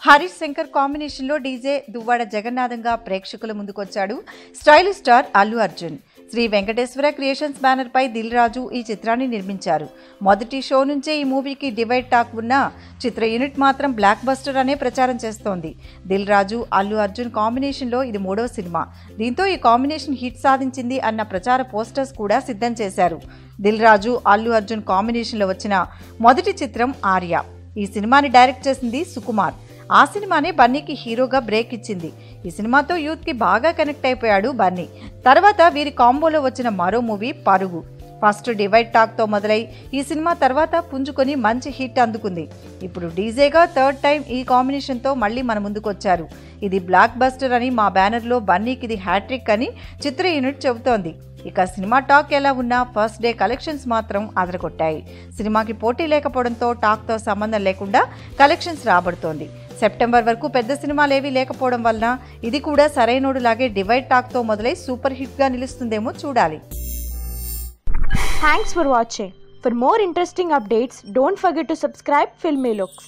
Harish Shankar combination లో DJ Duvvada జగన్నాథంగా ప్రేక్షకుల ముందుకొచ్చాడు stylish star Allu Arjun. Sri Venkateswara creations banner పై దిల్ రాజు ఈ చిత్రాన్ని నిర్మించారు. మొదటి షో నుంచే ఈ మూవీకి డివైడ్ టాక్ ఉన్న చిత్ర యూనిట్ మాత్రం బ్లాక్ బస్టర్ అనే ప్రచారం చేస్తోంది. దిల్ రాజు అల్లు అర్జున్ కాంబినేషన్ లో ఇది 3వ సినిమా. దీంతో ఈ కాంబినేషన్ హిట్ సాధించింది అన్న ప్రచార పోస్టర్స్ కూడా సిద్ధం చేశారు. దిల్ రాజు అల్లు అర్జున్ కాంబినేషన్ లో వచ్చిన మొదటి చిత్రం ఆర్య. ఈ సినిమాని డైరెక్ట్ చేసింది సుకుమార్. ఆ సినిమానే బన్నీకి హీరోగా బ్రేక్ ఇచ్చింది. ఈ సినిమాతో యూత్ కి బాగా కనెక్ట్ అయిపోయాడు బన్నీ. తర్వాత వీరి కాంబోలో వచ్చిన మరో మూవీ పరుగు. ఫస్ట్ డివైడ్ టాక్ తో మొదలై ఈ సినిమా తర్వాత పుంజుకొని మంచి హిట్ అందుకుంది. ఇప్పుడు డీజేగా థర్డ్ టైం ఈ కాంబినేషన్ తో మళ్ళీ మన ముందుకొచ్చారు. ఇది బ్లాక్ బస్టర్ అని మా బ్యానర్ లో బన్నీకి ఇది హ్యాట్రిక్ అని చిత్ర యూనిట్ చెబుతోంది. ఇక సినిమా టాక్ ఎలా ఉన్నా ఫస్ట్ డే కలెక్షన్స్ మాత్రం అదరగొట్టాయి. సినిమాకి పోటీ లేకపోవడంతో టాక్ తో సంబంధం లేకుండా కలెక్షన్స్ రాబడుతోంది. సెప్టెంబర్ వరకు పెద్ద సినిమాలేవీ లేకపోవడం వలన ఇది కూడా సరైనోడులాగే డివైడ్ టాక్ తో మొదలై సూపర్ హిట్ గా నిలుస్తుందేమో చూడాలి. Thanks for watching. For more interesting updates, don't forget to subscribe Filmy Looks.